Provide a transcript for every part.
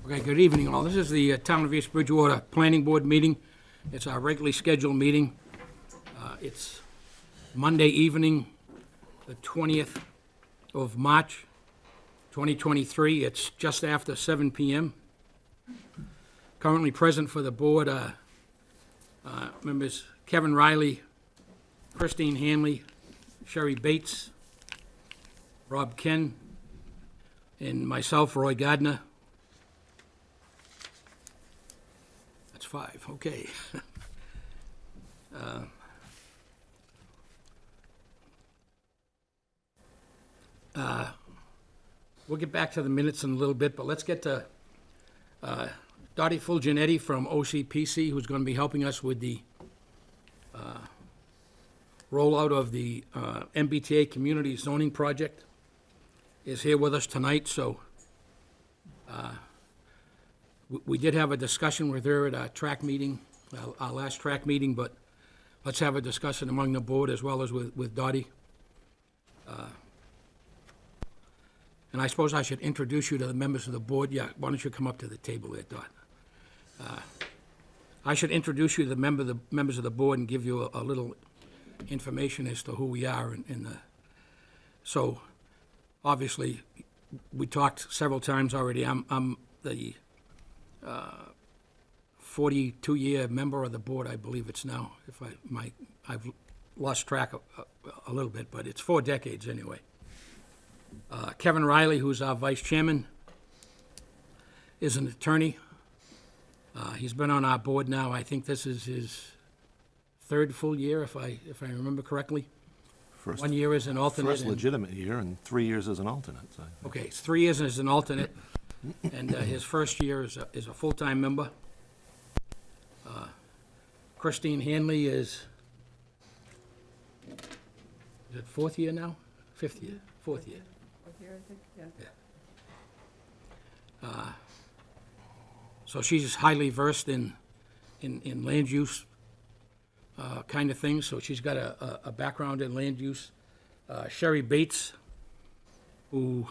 Okay, good evening all. This is the Town of East Bridgewater Planning Board meeting. It's our regularly scheduled meeting. It's Monday evening, the 20th of March, 2023. It's just after 7 p.m. Currently present for the board are members Kevin Riley, Christine Hanley, Sherry Bates, Rob Ken, and myself, Roy Gardner. That's 5, okay. We'll get back to the minutes in a little bit, but let's get to Dottie Fulgenetti from OCPC, who's going to be helping us with the rollout of the MBTA Community Zoning Project, is here with us tonight. So we did have a discussion with her at our track meeting, our last track meeting, but let's have a discussion among the board as well as with Dottie. And I suppose I should introduce you to the members of the board. Yeah, why don't you come up to the table there, Dot? I should introduce you to the members of the board and give you a little information as to who we are. So, obviously, we talked several times already. I'm the 42-year member of the board, I believe it's now. I've lost track a little bit, but it's 4 decades anyway. Kevin Riley, who's our vice chairman, is an attorney. He's been on our board now. I think this is his 3rd full year, if I remember correctly. 1 year as an alternate. First legitimate year and 3 years as an alternate. So. Okay, it's 3 years as an alternate, and his first year is a full-time member. Christine Hanley is it 4th year now? 5th year? 4th year? 4th year, I think, yeah. So she's highly versed in land use kind of things, so she's got a background in land use. Sherry Bates, who,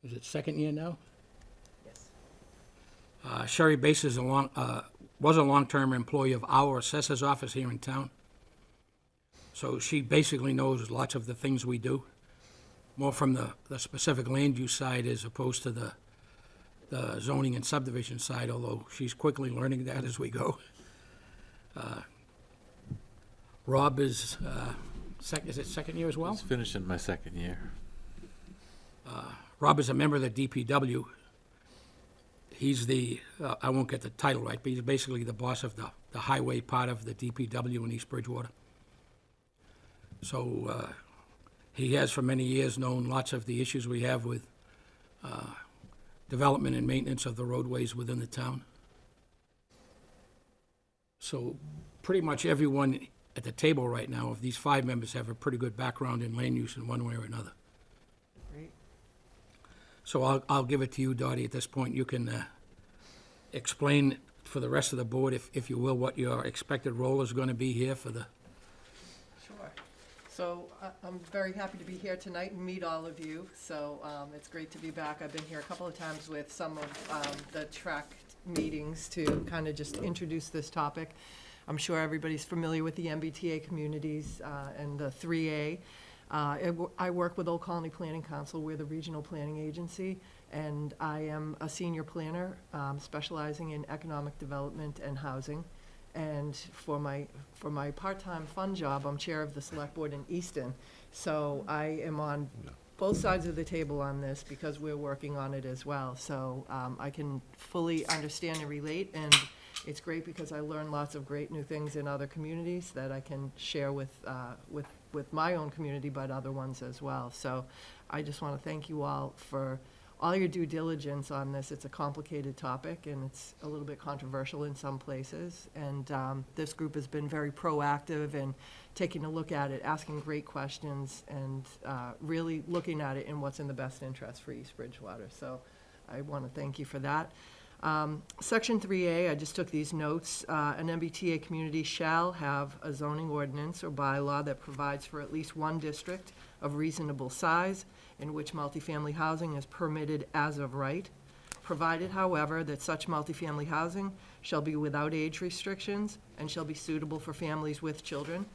is it 2nd year now? Yes. Sherry Bates is was a long-term employee of our assessor's office here in town. So she basically knows lots of the things we do, more from the specific land use side as opposed to the zoning and subdivision side, although she's quickly learning that as we go. Rob is, is it 2nd year as well? I was finishing my 2nd year. Rob is a member of the DPW. He's I won't get the title right, but he's basically the boss of the highway part of the DPW in East Bridgewater. So he has for many years known lots of the issues we have with development and maintenance of the roadways within the town. So pretty much everyone at the table right now, of these 5 members, have a pretty good background in land use in one way or another. Great. So I'll give it to you, Dottie, at this point. You can explain for the rest of the board, if you will, what your expected role is going to be here for the... Sure. So I'm very happy to be here tonight and meet all of you. So it's great to be back. I've been here a couple of times with some of the track meetings to kind of just introduce this topic. I'm sure everybody's familiar with the MBTA communities and the 3A. I work with Old Colony Planning Council. We're the regional planning agency, and I am a senior planner specializing in economic development and housing. And for my part-time fun job, I'm chair of the select board in Easton. So I am on both sides of the table on this because we're working on it as well. So I can fully understand and relate, and it's great because I learn lots of great new things in other communities that I can share with my own community, but other ones as well. So I just want to thank you all for all your due diligence on this. It's a complicated topic, and it's a little bit controversial in some places. And this group has been very proactive in taking a look at it, asking great questions, and really looking at it in what's in the best interest for East Bridgewater. So I want to thank you for that. Section 3A, I just took these notes. An MBTA community shall have a zoning ordinance or bylaw that provides for at least one district of reasonable size in which multifamily housing is permitted as of right provided, however, that such multifamily housing shall be without age restrictions and shall be suitable for families with children.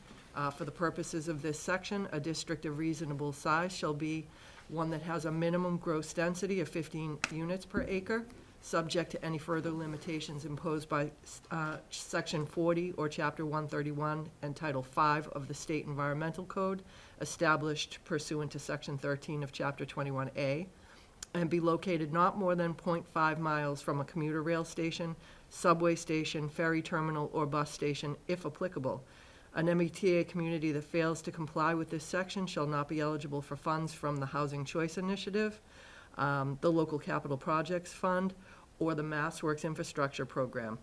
For the purposes of this section, a district of reasonable size shall be one that has a minimum gross density of 15 units per acre, subject to any further limitations imposed by Section 40 or Chapter 131 and Title 5 of the State Environmental Code, established pursuant to Section 13 of Chapter 21A, and be located not more than 0.5 miles from a commuter rail station, subway station, ferry terminal, or bus station, if applicable. An MBTA community that fails to comply with this section shall not be eligible for funds from the Housing Choice Initiative, the Local Capital Projects Fund, or the Mass Works Infrastructure Program.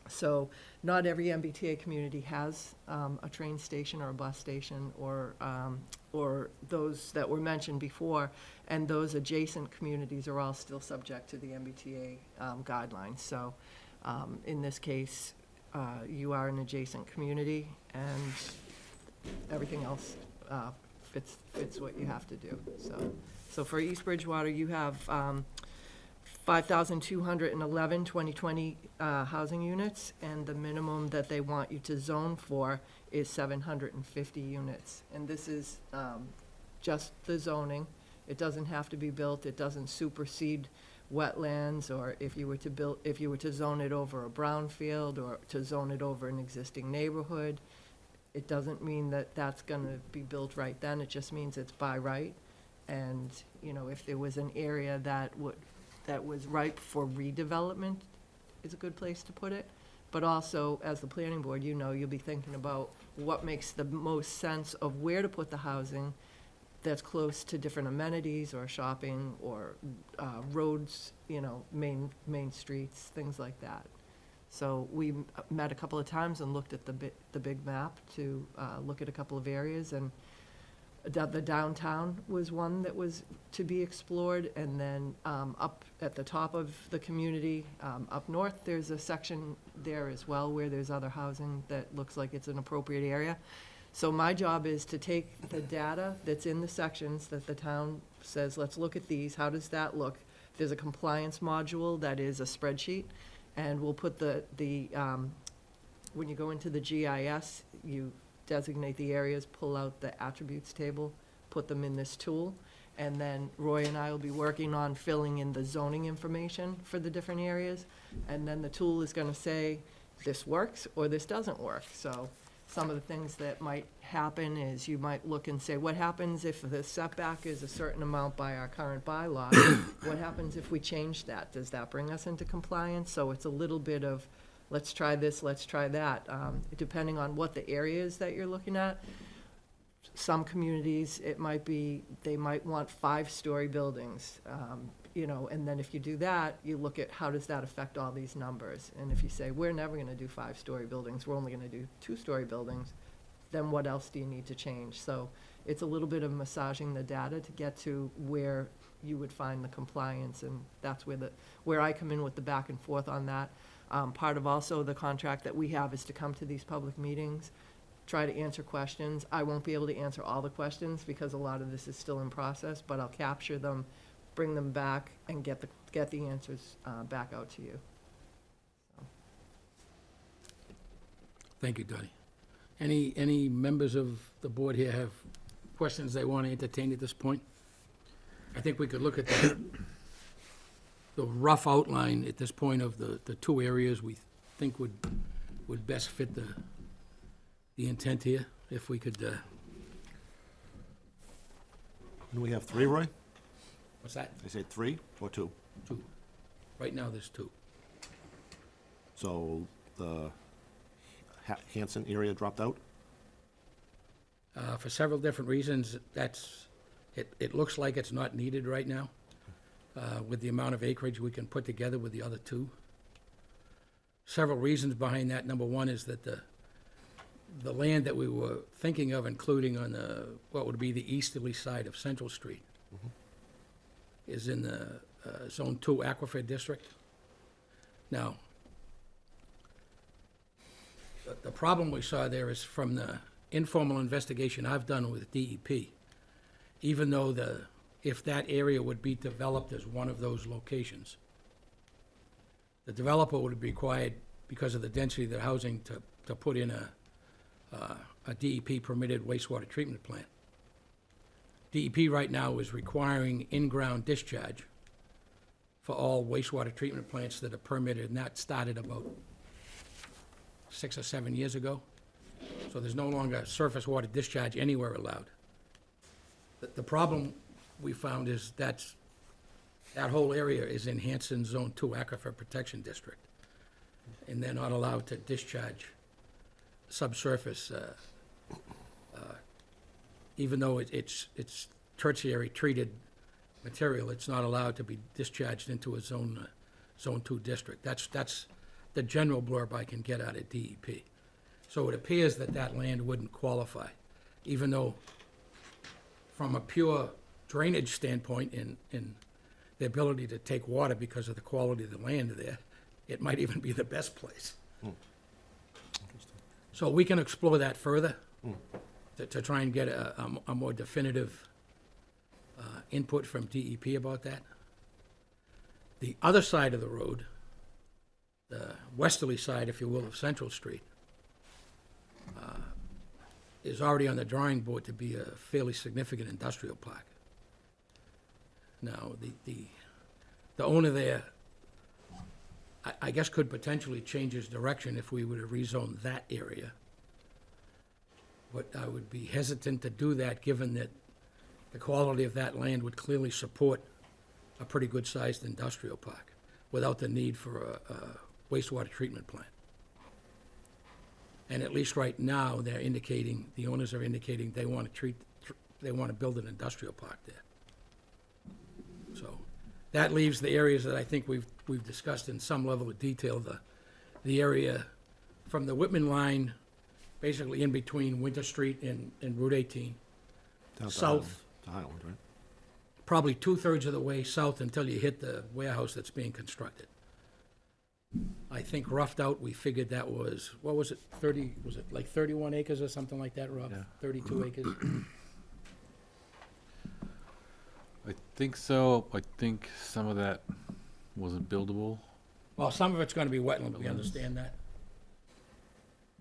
So not every MBTA community has a train station or a bus station or those that were mentioned before, and those adjacent communities are all still subject to the MBTA guidelines. So in this case, you are an adjacent community, and everything else fits what you have to do. So for East Bridgewater, you have 5,211 2020 housing units, and the minimum that they want you to zone for is 750 units. And this is just the zoning. It doesn't have to be built. It doesn't supersede wetlands, or if you were to zone it over a brownfield or to zone it over an existing neighborhood. It doesn't mean that that's gonna be built right then. It just means it's by right. And, you know, if there was an area that was ripe for redevelopment, is a good place to put it. But also, as the planning board, you know, you'll be thinking about what makes the most sense of where to put the housing that's close to different amenities or shopping or roads, you know, main streets, things like that. So we met a couple of times and looked at the big map to look at a couple of areas, and the downtown was one that was to be explored, and then up at the top of the community, up north, there's a section there as well where there's other housing that looks like it's an appropriate area. So my job is to take the data that's in the sections that the town says, let's look at these, how does that look? There's a compliance module that is a spreadsheet, and we'll put when you go into the GIS, you designate the areas, pull out the attributes table, put them in this tool, and then Roy and I will be working on filling in the zoning information for the different areas, and then the tool is gonna say, this works or this doesn't work. So some of the things that might happen is you might look and say, what happens if the setback is a certain amount by our current bylaw? What happens if we change that? Does that bring us into compliance? So it's a little bit of, let's try this, let's try that, depending on what the areas that you're looking at. Some communities, it might be, they might want 5-story buildings, you know, and then if you do that, you look at how does that affect all these numbers. And if you say, we're never gonna do 5-story buildings, we're only gonna do 2-story buildings, then what else do you need to change? So it's a little bit of massaging the data to get to where you would find the compliance, and that's where I come in with the back and forth on that. Part of also the contract that we have is to come to these public meetings, try to answer questions. I won't be able to answer all the questions because a lot of this is still in process, but I'll capture them, bring them back, and get the answers back out to you. So. Thank you, Dottie. Any members of the board here have questions they want to entertain at this point? I think we could look at the rough outline at this point of the two areas we think would best fit the intent here, if we could. Do we have 3, Roy? What's that? I say 3 or 2? 2. Right now, there's 2. So the Hanson area dropped out? For several different reasons, it looks like it's not needed right now, with the amount of acreage we can put together with the other 2. Several reasons behind that. Number one is that the land that we were thinking of including on what would be the easterly side of Central Street is in the Zone 2 Aquifer District. Now, the problem we saw there is from the informal investigation I've done with DEP, even though if that area would be developed as one of those locations, the developer would be required, because of the density of the housing, to put in a DEP permitted wastewater treatment plant. DEP right now is requiring in-ground discharge for all wastewater treatment plants that are permitted, and that started about 6 or 7 years ago. So there's no longer surface water discharge anywhere allowed. The problem we found is that whole area is in Hanson Zone 2 Aquifer Protection District, and they're not allowed to discharge subsurface, even though it's tertiary treated material, it's not allowed to be discharged into a Zone 2 district. That's the general blurb I can get out of DEP. So it appears that land wouldn't qualify, even though from a pure drainage standpoint and the ability to take water because of the quality of the land there, it might even be the best place. So we can explore that further to try and get a more definitive input from DEP about that. The other side of the road, the westerly side, if you will, of Central Street, is already on the drawing board to be a fairly significant industrial park. Now, the owner there, I guess, could potentially change his direction if we were to rezone that area. But I would be hesitant to do that, given that the quality of that land would clearly support a pretty good-sized industrial park without the need for a wastewater treatment plant. And at least right now, the owners are indicating they want to build an industrial park there. So that leaves the areas that I think we've discussed in some level of detail, the area from the Whitman line, basically in between Winter Street and Route 18, Down to south, Highland, right? probably 2/3 of the way south until you hit the warehouse that's being constructed. I think roughed out, we figured that was, what was it, 30, was it like 31 acres or something like that, Rob? Yeah. 32 acres? I think so. I think some of that wasn't buildable. Well, some of it's gonna be wetland, we understand that.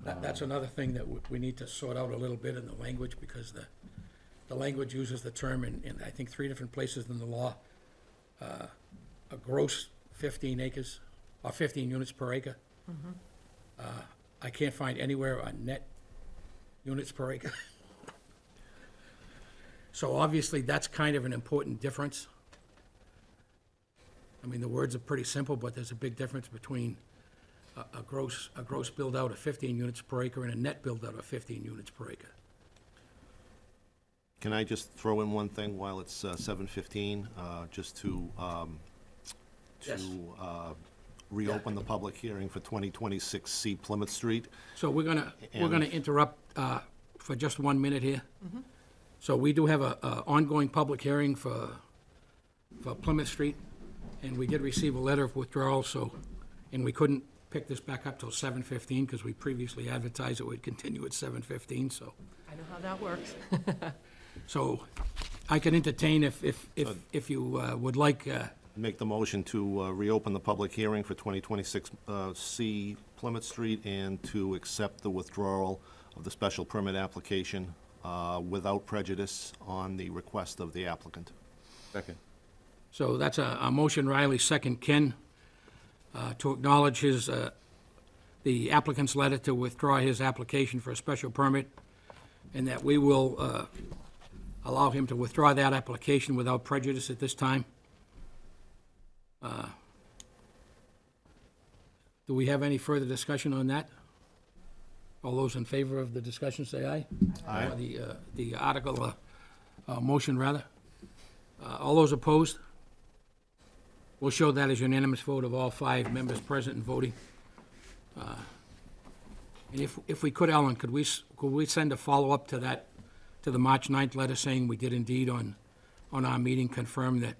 That's another thing that we need to sort out a little bit in the language, because the language uses the term in I think 3 different places in the law, a gross 15 acres, or 15 units per acre. I can't find anywhere a net units per acre. So obviously, that's kind of an important difference. I mean, the words are pretty simple, but there's a big difference between a gross build-out of 15 units per acre and a net build-out of 15 units per acre. Can I just throw in one thing while it's 7:15, just to Yes. reopen the public hearing for 2026 C Plymouth Street? So we're gonna interrupt for just 1 minute here. So we do have a ongoing public hearing for Plymouth Street, and we did receive a letter of withdrawal, and we couldn't pick this back up till 7:15, because we previously advertised it would continue at 7:15, so. I know how that works. So I can entertain if you would like, Make the motion to reopen the public hearing for 2026 C Plymouth Street and to accept the withdrawal of the special permit application without prejudice on the request of the applicant. Second. so that's a motion, Riley, second Ken, to acknowledge the applicant's letter to withdraw his application for a special permit, and that we will allow him to withdraw that application without prejudice at this time. Do we have any further discussion on that? All those in favor of the discussion, say aye. Aye. Or the article, motion, rather. All those opposed? We'll show that as unanimous vote of all 5 members present and voting. And if we could, Ellen, could we send a follow-up to that, to the March 9th letter, saying we did indeed on our meeting confirm that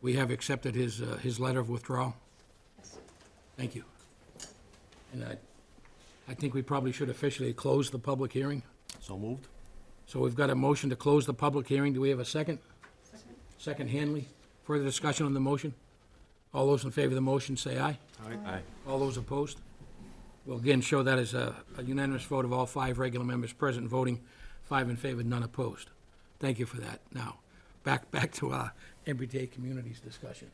we have accepted his letter of withdrawal? Thank you. And I think we probably should officially close the public hearing. So moved? So we've got a motion to close the public hearing. Do we have a second? Second, Hanley. Further discussion on the motion? All those in favor of the motion, say aye. Aye. All those opposed? We'll again show that as a unanimous vote of all 5 regular members present voting, 5 in favor, none opposed. Thank you for that. Now, back to our everyday communities discussion.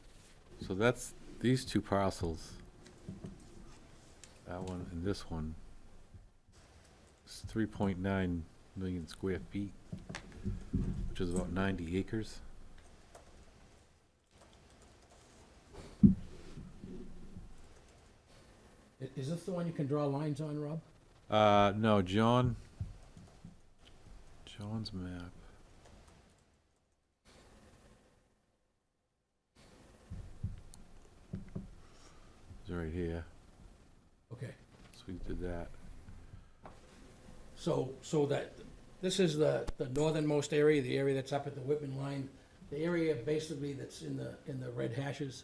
So that's these two parcels. That one and this one. It's 3.9 million square feet, which is about 90 acres. Is this the one you can draw lines on, Rob? No, John's map. It's right here. Okay. So we did that. So that, this is the northernmost area, the area that's up at the Whitman line, the area basically that's in the red hashes.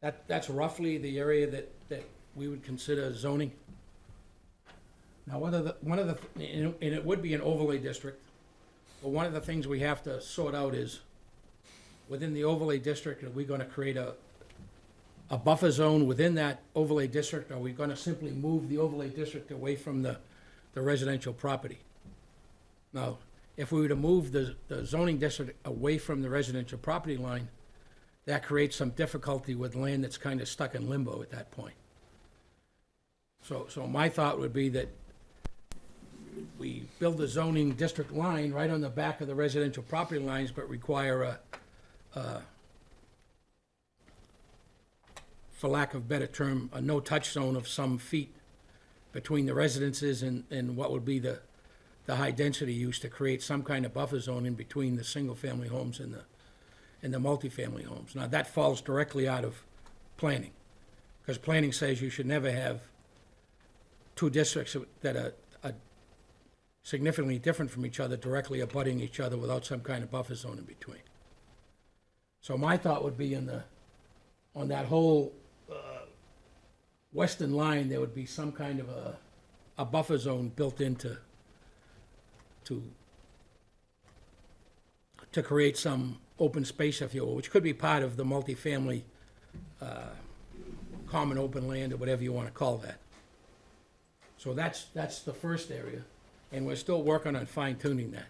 That's roughly the area that we would consider zoning. Now, one of the, and it would be an overlay district, but one of the things we have to sort out is, within the overlay district, are we gonna create a buffer zone within that overlay district? Are we gonna simply move the overlay district away from the residential property? Now, if we were to move the zoning district away from the residential property line, that creates some difficulty with land that's kind of stuck in limbo at that point. So my thought would be that we build the zoning district line right on the back of the residential property lines, but require for lack of a better term, a no-touch zone of some feet between the residences and what would be the high-density use, to create some kind of buffer zone in between the single-family homes and the multifamily homes. Now, that falls directly out of planning, because planning says you should never have two districts that are significantly different from each other, directly abutting each other without some kind of buffer zone in between. So my thought would be on that whole western line, there would be some kind of a buffer zone built into to create some open space, if you will, which could be part of the multifamily common open land, or whatever you want to call that. So that's the first area, and we're still working on fine-tuning that.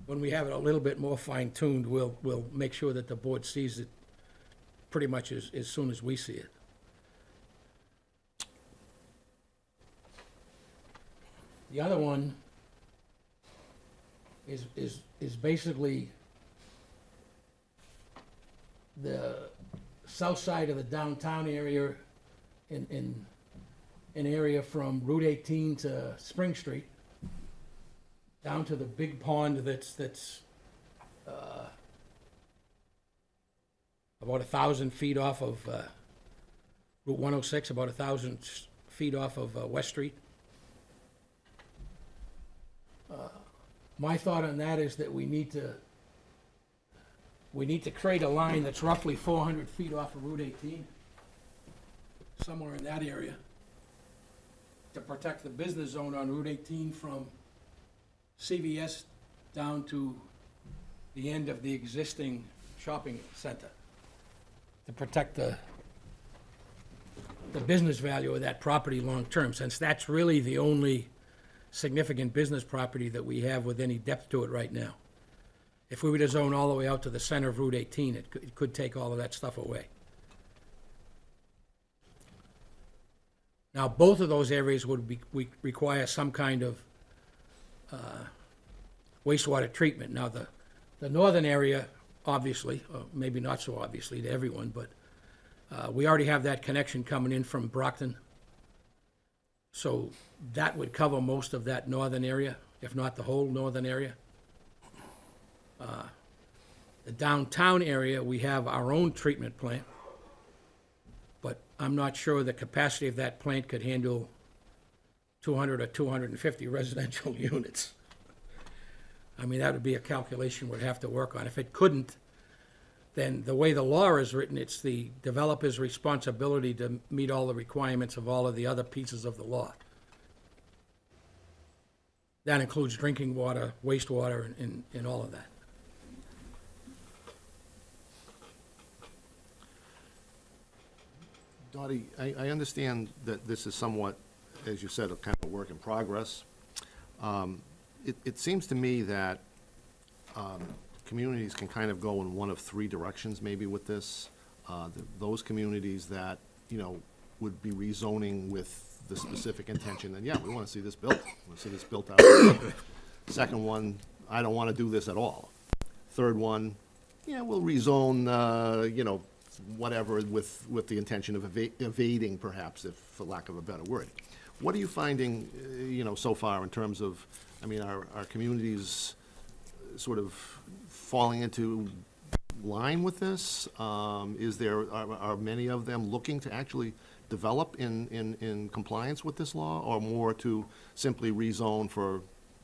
When we have it a little bit more fine-tuned, we'll make sure that the board sees it pretty much as soon as we see it. The other one is basically the south side of the downtown area, in an area from Route 18 to Spring Street, down to the big pond that's about 1,000 feet off of Route 106, about 1,000 feet off of West Street. My thought on that is that we need to create a line that's roughly 400 feet off of Route 18, somewhere in that area, to protect the business zone on Route 18 from CVS down to the end of the existing shopping center, to protect the business value of that property long-term, since that's really the only significant business property that we have with any depth to it right now. If we were to zone all the way out to the center of Route 18, it could take all of that stuff away. Now, both of those areas would require some kind of wastewater treatment. Now, the northern area, obviously, or maybe not so obviously to everyone, but we already have that connection coming in from Brockton. So that would cover most of that northern area, if not the whole northern area. The downtown area, we have our own treatment plant, but I'm not sure the capacity of that plant could handle 200 or 250 residential units. I mean, that would be a calculation we'd have to work on. If it couldn't, then the way the law is written, it's the developer's responsibility to meet all the requirements of all of the other pieces of the law. That includes drinking water, wastewater, and all of that. Dottie, I understand that this is somewhat, as you said, a kind of a work in progress. It seems to me that communities can kind of go in one of three directions maybe with this. Those communities that, would be rezoning with the specific intention, and yeah, we want to see this built. We want to see this built out. Second one, I don't want to do this at all. Third one, yeah, we'll rezone, whatever with the intention of evading perhaps, if for lack of a better word. What are you finding, so far in terms of, are communities sort of falling into line with this? Are many of them looking to actually develop in compliance with this law, or more to simply rezone for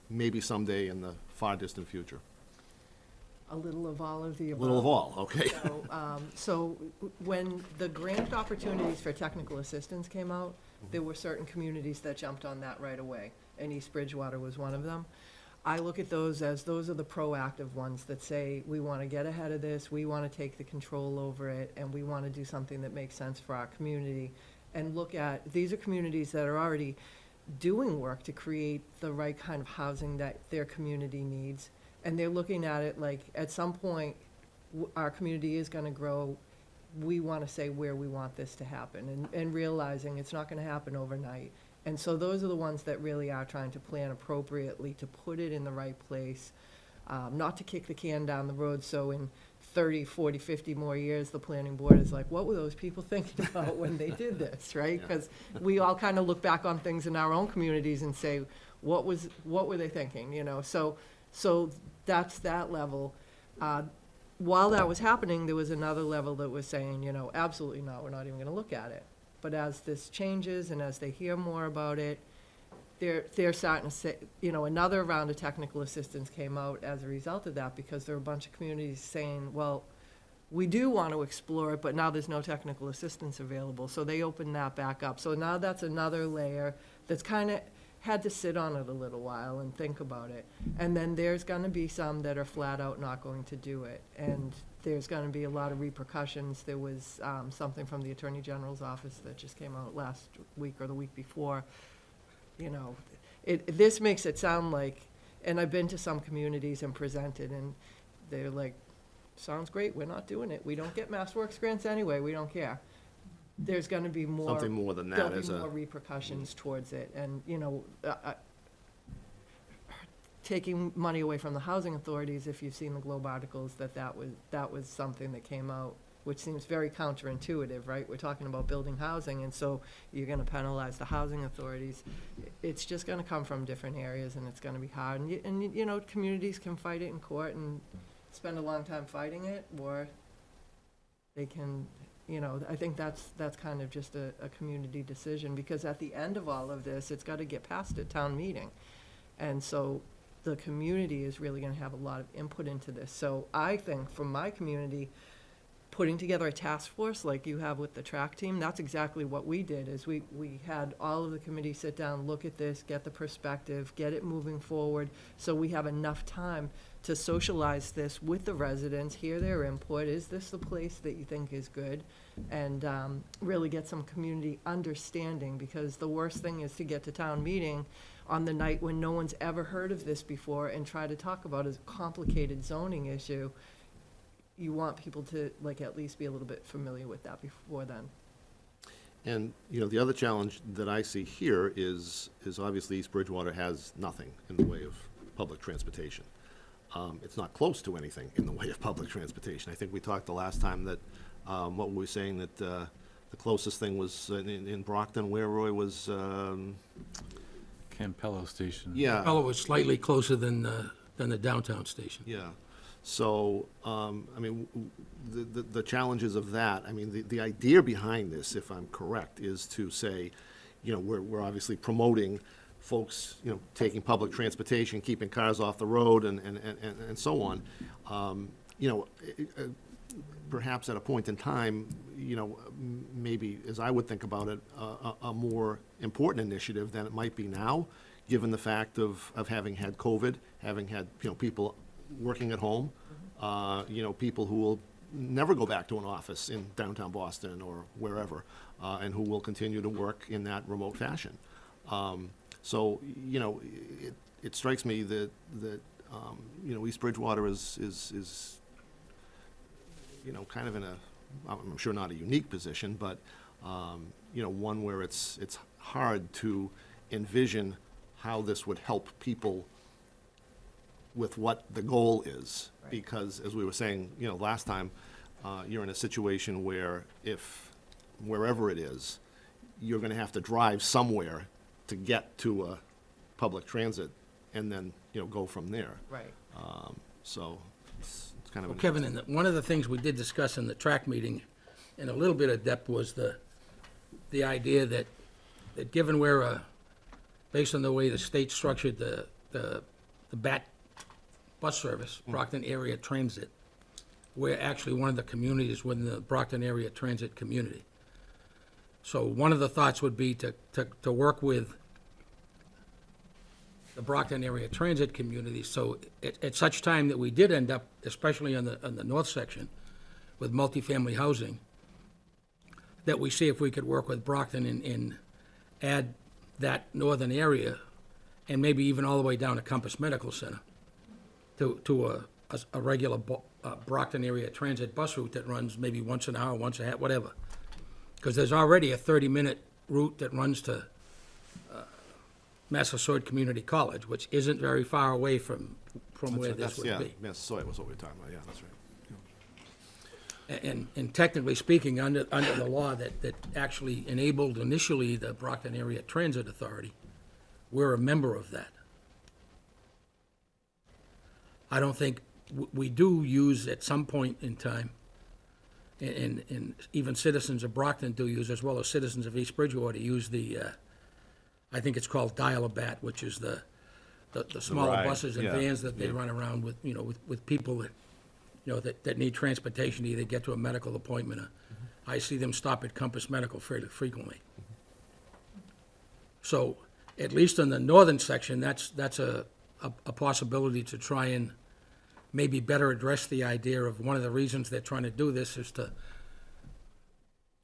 maybe someday in the far distant future? A little of all of the A above. little of all, okay. So when the grant opportunities for technical assistance came out, there were certain communities that jumped on that right away, and East Bridgewater was one of them. I look at those as, those are the proactive ones that say, we want to get ahead of this, we want to take the control over it, and we want to do something that makes sense for our community. And look at, these are communities that are already doing work to create the right kind of housing that their community needs. And they're looking at it like, at some point, our community is going to grow. We want to say where we want this to happen, and realizing it's not going to happen overnight. And so those are the ones that really are trying to plan appropriately to put it in the right place, not to kick the can down the road. So in 30, 40, 50 more years, the planning board is like, what were those people thinking about when they did this, right? Because we all kind of look back on things in our own communities and say, what were they thinking, So that's that level. While that was happening, there was another level that was saying, absolutely not, we're not even going to look at it. But as this changes and as they hear more about it, they're starting to say, another round of technical assistance came out as a result of that, because there are a bunch of communities saying, well, we do want to explore it, but now there's no technical assistance available. So they opened that back up. So now that's another layer that's kind of had to sit on it a little while and think about it. And then there's going to be some that are flat out not going to do it. And there's going to be a lot of repercussions. There was something from the Attorney General's office that just came out last week or the week before. This makes it sound like, and I've been to some communities and presented, and they're like, sounds great, we're not doing it. We don't get Mass Works grants anyway, we don't care. There's going to be more. Something more than that as There'll be more repercussions towards it. And, taking money away from the housing authorities, if you've seen the Globe articles, that was something that came out, which seems very counterintuitive, right? We're talking about building housing, and so you're going to penalize the housing authorities. It's just going to come from different areas, and it's going to be hard. And communities can fight it in court and spend a long time fighting it, or they can, I think that's kind of just a community decision, because at the end of all of this, it's got to get passed at town meeting. And so the community is really going to have a lot of input into this. So I think from my community, putting together a task force like you have with the track team, that's exactly what we did, is we had all of the committee sit down, look at this, get the perspective, get it moving forward, so we have enough time to socialize this with the residents, hear their input. Is this the place that you think is good? And really get some community understanding, because the worst thing is to get to town meeting on the night when no one's ever heard of this before and try to talk about a complicated zoning issue. You want people to, at least be a little bit familiar with that before then. And, the other challenge that I see here is obviously East Bridgewater has nothing in the way of public transportation. It's not close to anything in the way of public transportation. I think we talked the last time that, what were we saying, that the closest thing was in Brockton, where Roy was, Campello Station. yeah. Fellow was slightly closer than the downtown station. Yeah. So, the challenges of that, the idea behind this, if I'm correct, is to say, we're obviously promoting folks, taking public transportation, keeping cars off the road, and so on. Perhaps at a point in time, maybe, as I would think about it, a more important initiative than it might be now, given the fact of having had COVID, having had, people working at home, people who will never go back to an office in downtown Boston or wherever, and who will continue to work in that remote fashion. So, you know, it strikes me that you know, East Bridgewater is, you know, kind of in a, I'm sure not a unique position, but, you know, one where it's hard to envision how this would help people with what the goal is. Right. Because, as we were saying, you know, last time, you're in a situation where wherever it is, you're gonna have to drive somewhere to get to a public transit and then, you know, go from there. Right. So it's kind of. Well, Kevin, and one of the things we did discuss in the track meeting in a little bit of depth was the idea that given where, based on the way the state structured the BAT bus service, Brockton Area Transit, we're actually one of the communities within the Brockton Area Transit community. So one of the thoughts would be to work with the Brockton Area Transit community, so at such time that we did end up, especially on the north section, with multifamily housing, that we see if we could work with Brockton and add that northern area, and maybe even all the way down to Compass Medical Center, to a regular Brockton Area Transit bus route that runs maybe once an hour, once a half, whatever. Because there's already a 30-minute route that runs to Massasoit Community College, which isn't very far away from where this would be. Yeah, Massasoit was what we were talking about, yeah, that's right. And technically speaking, under the law that actually enabled initially the Brockton Area Transit Authority, we're a member of that. I don't think, we do use at some point in time, and even citizens of Brockton do use, as well as citizens of East Bridgewater, use the, I think it's called Dial-A-Bat, which is the smaller ride, buses and yeah, vans that they run around with, you know, with people that, you know, that need transportation to either get to a medical appointment. I see them stop at Compass Medical fairly frequently. So, at least in the northern section, that's a possibility to try and maybe better address the idea of one of the reasons they're trying to do this is to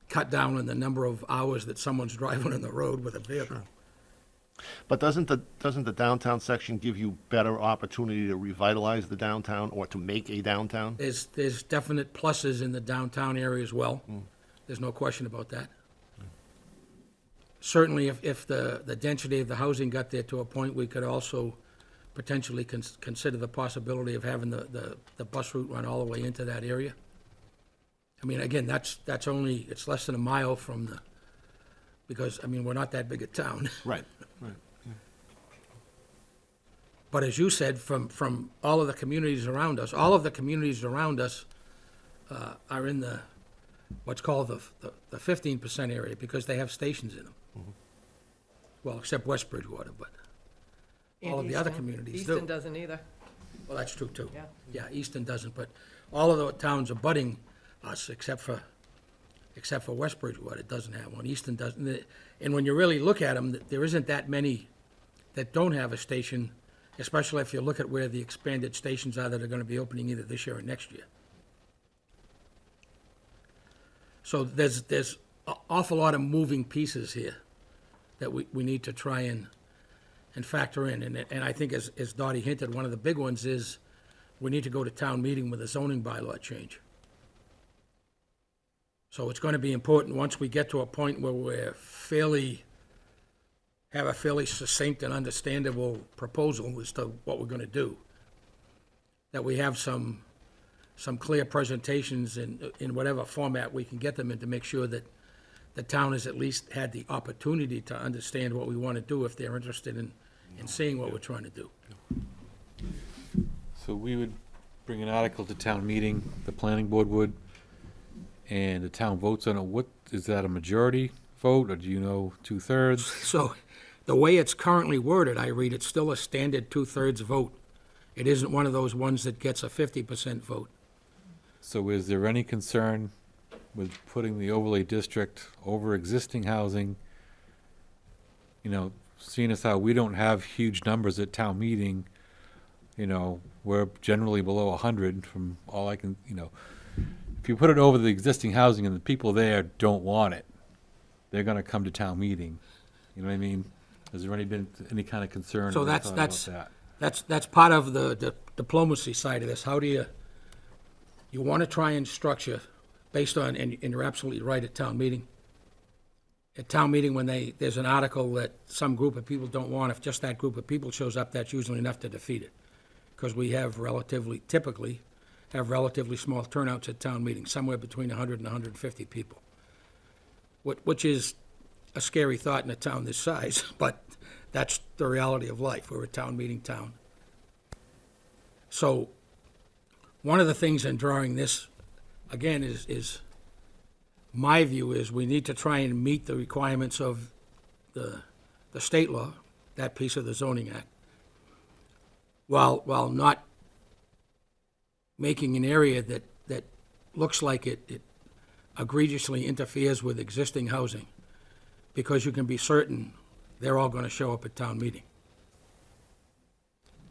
cut down on the number of hours that someone's driving on the road with a vehicle. But doesn't the downtown section give you better opportunity to revitalize the downtown or to make a downtown? There's definite pluses in the downtown area as well. There's no question about that. Certainly, if the density of the housing got there to a point, we could also potentially consider the possibility of having the bus route run all the way into that area. I mean, again, that's only, it's less than a mile from because, I mean, we're not that big a town. Right. But as you said, from all of the communities around us, all of the communities around us are in what's called the 15% area, because they have stations in them. Well, except West Bridgewater, but all of the other communities do. Easton doesn't either. Well, that's true, too. Yeah. Yeah, Easton doesn't, but all of the towns abutting us, except for West Bridgewater, doesn't have one. Easton doesn't. And when you really look at them, there isn't that many that don't have a station, especially if you look at where the expanded stations are that are gonna be opening either this year or next year. So there's an awful lot of moving pieces here that we need to try and factor in. And I think as Dottie hinted, one of the big ones is we need to go to town meeting with a zoning bylaw change. So it's gonna be important, once we get to a point where we're have a fairly succinct and understandable proposal as to what we're gonna do, that we have some clear presentations in whatever format we can get them in, to make sure that the town has at least had the opportunity to understand what we want to do if they're interested in seeing what we're trying to do. So we would bring an article to town meeting, the planning board would, and the town votes on it. What, is that a majority vote, or do you know, 2/3? So, the way it's currently worded, I read, it's still a standard 2/3 vote. It isn't one of those ones that gets a 50% vote. So is there any concern with putting the overlay district over existing housing? You know, seeing as how we don't have huge numbers at town meeting, you know, we're generally below 100 from all I can, you know. if you put it over the existing housing and the people there don't want it, they're gonna come to town meeting. You know what I mean? Has there been any kind of concern So or that's- thought that's- about that? That's part of the diplomacy side of this. How do you want to try and structure based on, and you're absolutely right at town meeting. At town meeting, when there's an article that some group of people don't want, if just that group of people shows up, that's usually enough to defeat it. Because we have typically have relatively small turnouts at town meetings, somewhere between 100 and 150 people. Which is a scary thought in a town this size, but that's the reality of life. We're a town meeting town. So, one of the things in drawing this, again, is my view is we need to try and meet the requirements of the state law, that piece of the zoning act, while not making an area that looks like it egregiously interferes with existing housing, because you can be certain they're all going to show up at town meeting.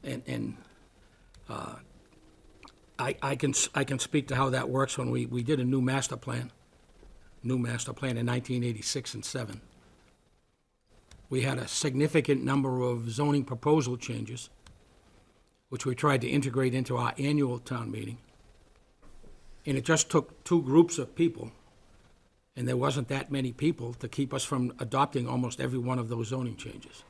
And I can speak to how that works when we did a new master plan in 1986 and 7. We had a significant number of zoning proposal changes, which we tried to integrate into our annual town meeting. And it just took two groups of people, and there wasn't that many people to keep us from adopting almost every one of those zoning changes.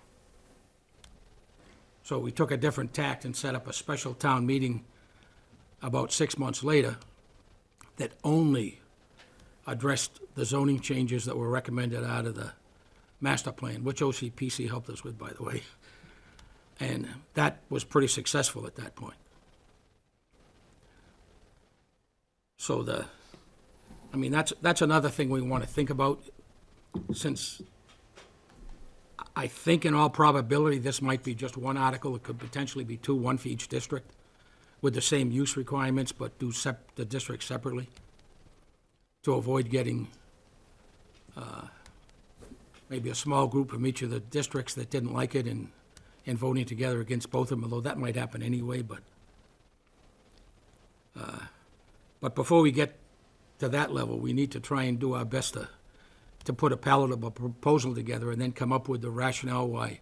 So we took a different tact and set up a special town meeting about 6 months later that only addressed the zoning changes that were recommended out of the master plan, which OCPC helped us with, by the way. And that was pretty successful at that point. So that's another thing we want to think about, since I think in all probability this might be just one article. It could potentially be two, one for each district, with the same use requirements, but do the districts separately to avoid getting maybe a small group from each of the districts that didn't like it and voting together against both of them, although that might happen anyway. But before we get to that level, we need to try and do our best to put a palatable proposal together and then come up with the rationale why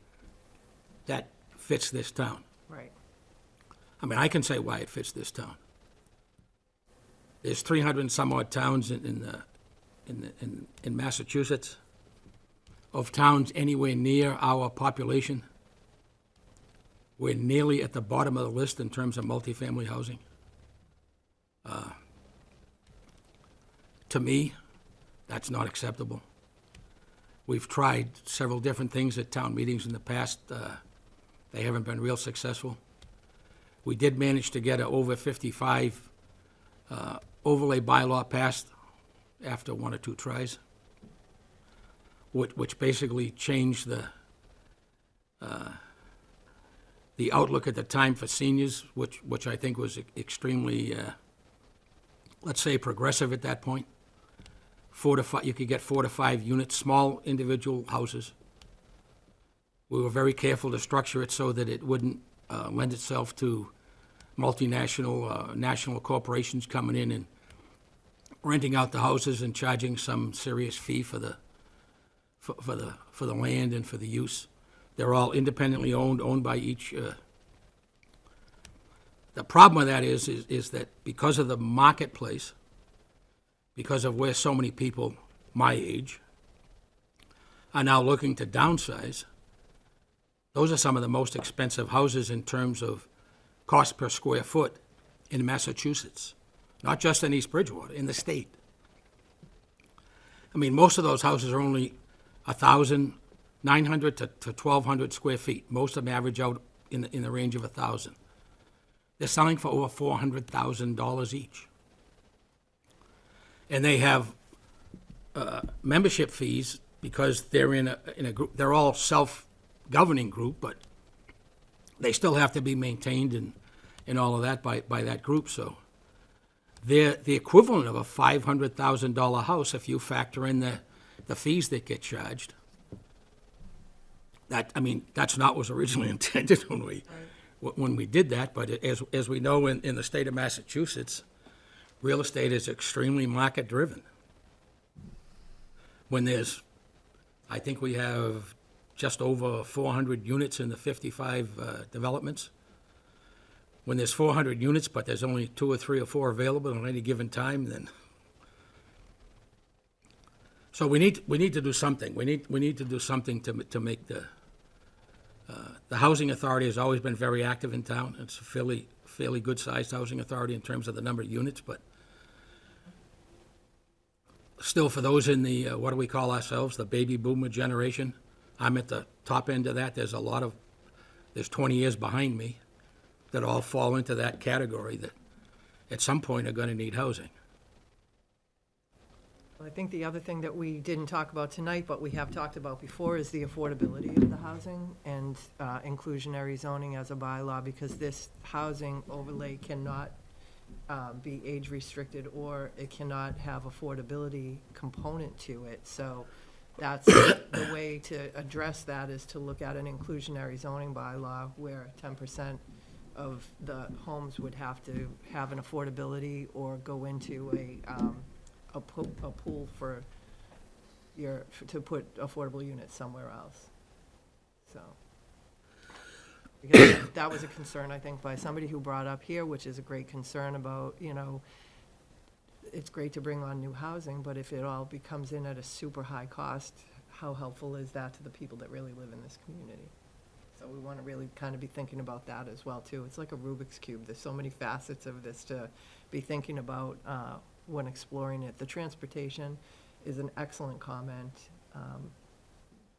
that fits this town. Right. I mean, I can say why it fits this town. There's 300 and some odd towns in Massachusetts. Of towns anywhere near our population, we're nearly at the bottom of the list in terms of multifamily housing. To me, that's not acceptable. We've tried several different things at town meetings in the past. They haven't been real successful. We did manage to get an over 55 overlay bylaw passed after one or two tries, which basically changed the outlook at the time for seniors, which I think was extremely, let's say, progressive at that point. 4 to 5, you could get 4 to 5 units, small individual houses. We were very careful to structure it so that it wouldn't lend itself to multinational, national corporations coming in and renting out the houses and charging some serious fee for the land and for the use. They're all independently owned by each. The problem with that is that because of the marketplace, because of where so many people my age are now looking to downsize, those are some of the most expensive houses in terms of cost per square foot in Massachusetts, not just in East Bridgewater, in the state. I mean, most of those houses are only 1,900 to 1,200 square feet. Most of them average out in the range of 1,000. They're selling for over $400,000 each. And they have membership fees because they're in a group. They're all self-governing group, but they still have to be maintained and all of that by that group. So they're the equivalent of a $500,000 house if you factor in the fees that get charged. That's not what was originally intended when we did that. But as we know in the state of Massachusetts, real estate is extremely market-driven. When there's, I think we have just over 400 units in the 55 developments. When there's 400 units, but there's only 2 or 3 or 4 available at any given time, then. So we need to do something. We need to do something to make the housing authority has always been very active in town. It's a fairly good-sized housing authority in terms of the number of units, but still for those in the, what do we call ourselves, the baby boomer generation, I'm at the top end of that. There's 20 years behind me that all fall into that category that at some point are gonna need housing. I think the other thing that we didn't talk about tonight, but we have talked about before, is the affordability of the housing and inclusionary zoning as a bylaw, because this housing overlay cannot be age-restricted, or it cannot have affordability component to it. So that's the way to address that, is to look at an inclusionary zoning bylaw where 10% of the homes would have to have an affordability or go into a pool for to put affordable units somewhere else. So, because that was a concern, I think, by somebody who brought up here, which is a great concern about, it's great to bring on new housing, but if it all becomes in at a super high cost, how helpful is that to the people that really live in this community? So we want to really kind of be thinking about that as well, too. It's like a Rubik's Cube. There's so many facets of this to be thinking about when exploring it. The transportation is an excellent comment.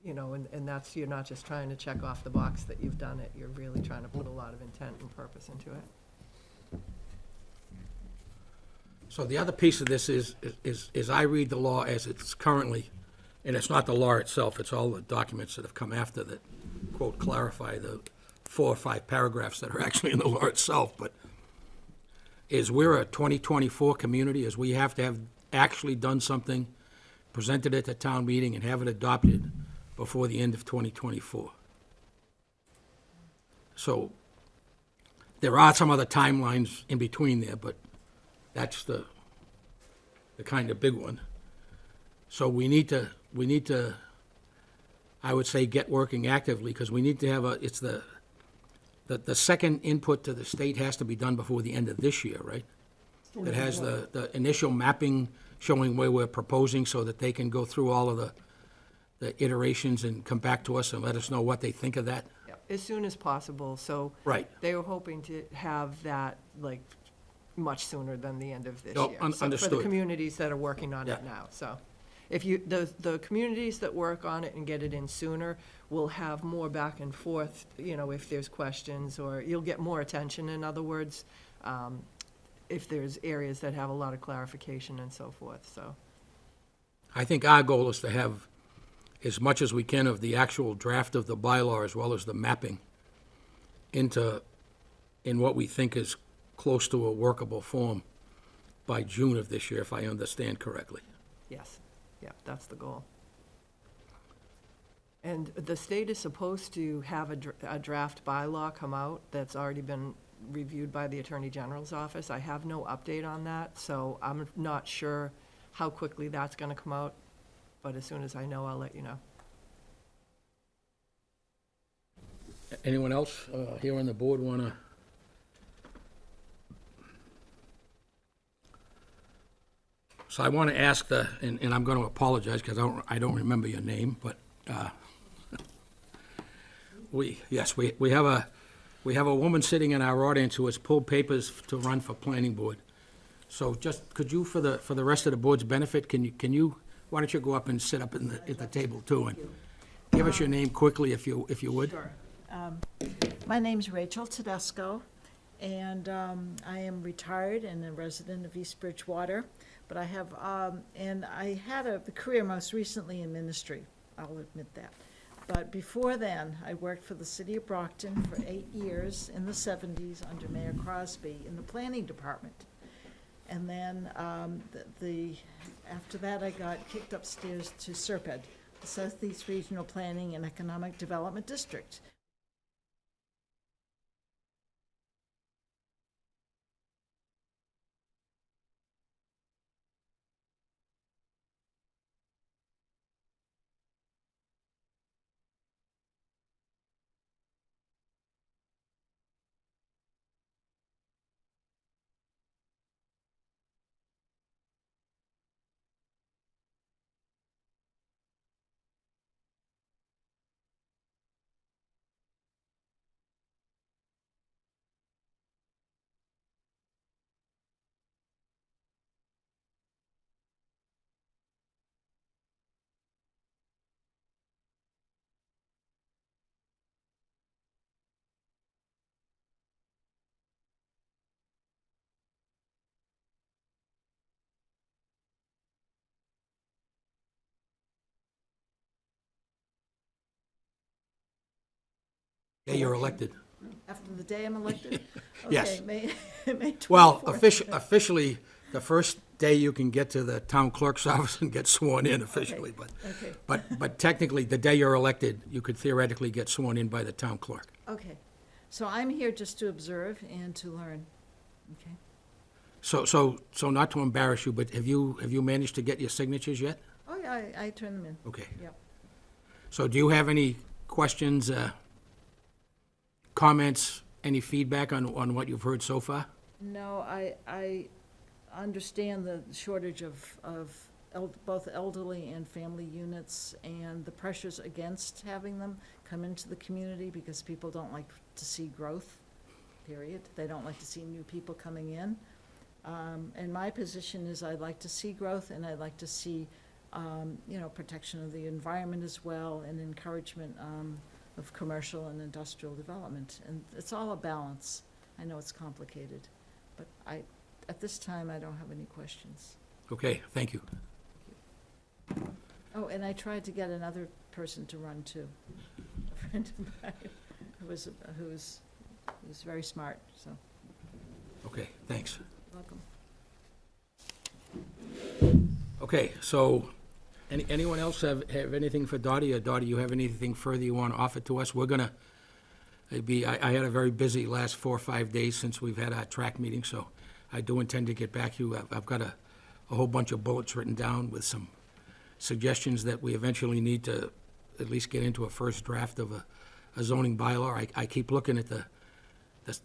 And that's, you're not just trying to check off the box that you've done it. You're really trying to put a lot of intent and purpose into it. So the other piece of this is I read the law as it's currently, and it's not the law itself, it's all the documents that have come after that, quote, clarify the 4 or 5 paragraphs that are actually in the law itself, but is we're a 2024 community, is we have to have actually done something, presented at the town meeting, and have it adopted before the end of 2024. So there are some other timelines in between there, but that's the kind of big one. So we need to, I would say, get working actively, because we need to have it's the second input to the state has to be done before the end of this year, right? It has the initial mapping showing where we're proposing, so that they can go through all of the iterations and come back to us and let us know what they think of that. Yeah, as soon as possible. So Right. they were hoping to have that much sooner than the end of this Oh, year. So for understood. the communities that are working on it Yeah. now. So if the communities that work on it and get it in sooner will have more back and forth, if there's questions, or you'll get more attention, in other words, if there's areas that have a lot of clarification and so forth, so. I think our goal is to have as much as we can of the actual draft of the bylaw, as well as the mapping, in what we think is close to a workable form by June of this year, if I understand correctly. Yes, yeah, that's the goal. And the state is supposed to have a draft bylaw come out that's already been reviewed by the Attorney General's office. I have no update on that, so I'm not sure how quickly that's gonna come out, but as soon as I know, I'll let you know. Anyone else here on the board want to? So I want to ask and I'm going to apologize because I don't remember your name, but we have a woman sitting in our audience who has pulled papers to run for planning board. So just, could you, for the rest of the board's benefit, can you, why don't you go up and sit up at the table too, and give us your name quickly if you would? Sure. My name's Rachel Tedesco, and I am retired and a resident of East Bridgewater, but I have, and I had a career most recently in ministry, I'll admit that. But before then, I worked for the city of Brockton for 8 years in the 70s under Mayor Crosby in the planning department. And then after that, I got kicked upstairs to SERPED, the Southeast Regional Planning and Economic Development District. Yeah, you're elected. After the day I'm elected? Yes. Okay, May 24th. Well, officially, the first day you can get to the town clerk's office and get sworn in officially, Okay, but technically, the day you're elected, you could theoretically get sworn in by the town clerk. okay. So I'm here just to observe and to learn, okay? So not to embarrass you, but have you managed to get your signatures yet? Oh, yeah, I turn them in, Okay. yep. So do you have any questions, comments, any feedback on what you've heard so far? No, I understand the shortage of both elderly and family units and the pressures against having them come into the community because people don't like to see growth, period. They don't like to see new people coming in. And my position is I'd like to see growth and I'd like to see, protection of the environment as well and encouragement of commercial and industrial development. And it's all a balance. I know it's complicated, but at this time, I don't have any questions. Okay, thank you. Oh, and I tried to get another person to run too. A friend of mine who's very smart, so, Okay, thanks. welcome. Okay, so, anyone else have anything for Dottie? Or Dottie, you have anything further you want to offer to us? We're gonna I had a very busy last 4 or 5 days since we've had our track meeting, so I do intend to get back to you. I've got a whole bunch of bullets written down with some suggestions that we eventually need to at least get into a first draft of a zoning bylaw. I keep looking at the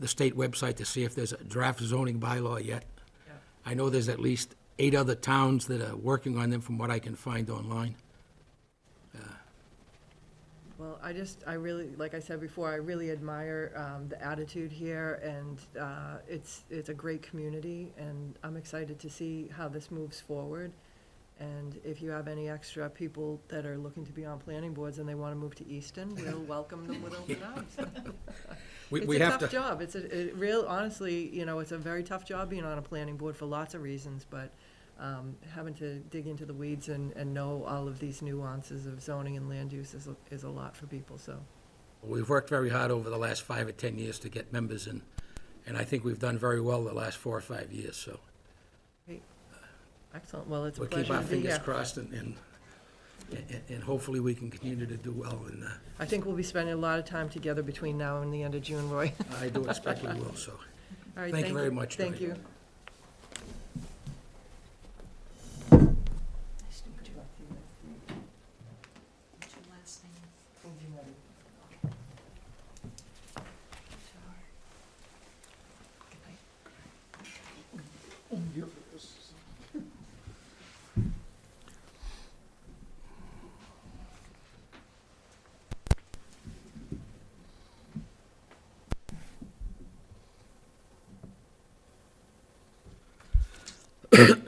state website to see if there's a draft zoning bylaw yet. Yeah. I know there's at least 8 other towns that are working on them from what I can find online. Well, I really, like I said before, I really admire the attitude here, and it's a great community, and I'm excited to see how this moves forward. And if you have any extra people that are looking to be on planning boards and they want to move to Easton, we'll welcome them with open arms. We It's a have tough to, job. It's honestly, it's a very tough job being on a planning board for lots of reasons, but having to dig into the weeds and know all of these nuances of zoning and land use is a lot for people, so. we've worked very hard over the last 5 or 10 years to get members, and I think we've done very well the last 4 or 5 years, so Excellent. Well, it's a we'll keep pleasure our to be fingers here. crossed, and hopefully we can continue to do well, and I think we'll be spending a lot of time together between now and the end of June, Roy. I do expect we will, so. All right, Thank you very much, Thank Debbie. you. Nice to meet you. What's your last name?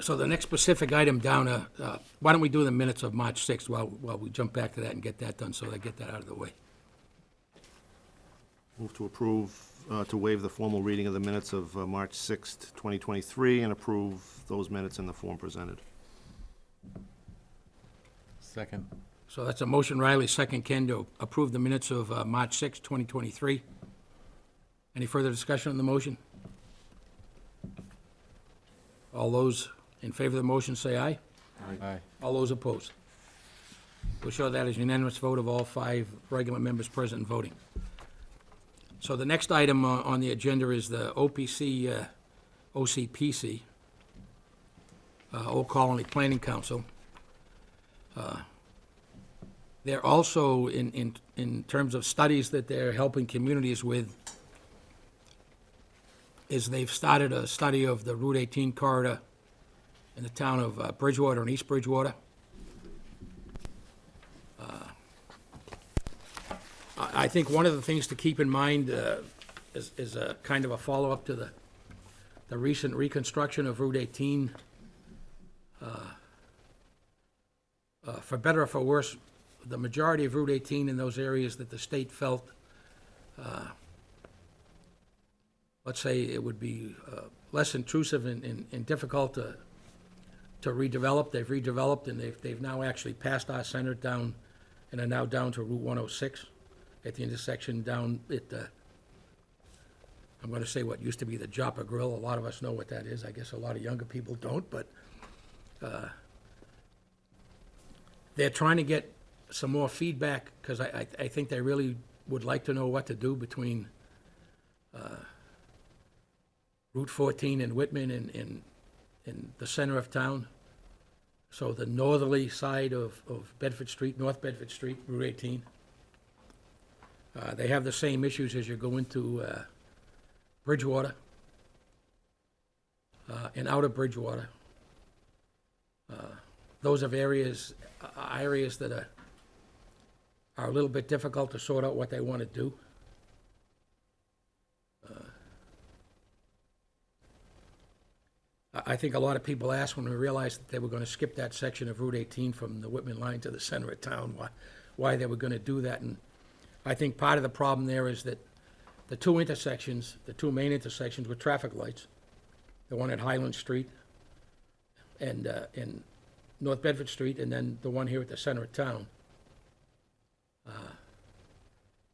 So the next specific item down, why don't we do the minutes of March 6th while we jump back to that and get that done, so I get that out of the way. Move to approve, to waive the formal reading of the minutes of March 6th, 2023, and approve those minutes in the form presented. Second. So that's a motion, Riley, second Ken, to approve the minutes of March 6th, 2023. Any further discussion on the motion? All those in favor of the motion say aye. Aye. All those opposed? We'll show that as unanimous vote of all 5 regular members present and voting. So the next item on the agenda is the OPC, OCPC, Old Colony Planning Council. They're also, in terms of studies that they're helping communities with, is they've started a study of the Route 18 corridor in the town of Bridgewater and East Bridgewater. I think one of the things to keep in mind is a kind of a follow-up to the recent reconstruction of Route 18. For better or for worse, the majority of Route 18 in those areas that the state felt, let's say it would be less intrusive and difficult to redevelop. They've redeveloped, and they've now actually passed our center down and are now down to Route 106. at the intersection down at the, I'm gonna say what used to be the Joppa Grill. A lot of us know what that is. I guess a lot of younger people don't, but they're trying to get some more feedback, because I think they really would like to know what to do between Route 14 and Whitman and the center of town. So the northerly side of Bedford Street, North Bedford Street, Route 18. They have the same issues as you go into Bridgewater and out of Bridgewater. Those are areas that are a little bit difficult to sort out what they want to do. I think a lot of people asked when we realized that they were going to skip that section of Route 18 from the Whitman line to the center of town, why they were going to do that. And I think part of the problem there is that the two intersections, the two main intersections with traffic lights, the one at Highland Street and North Bedford Street, and then the one here at the center of town,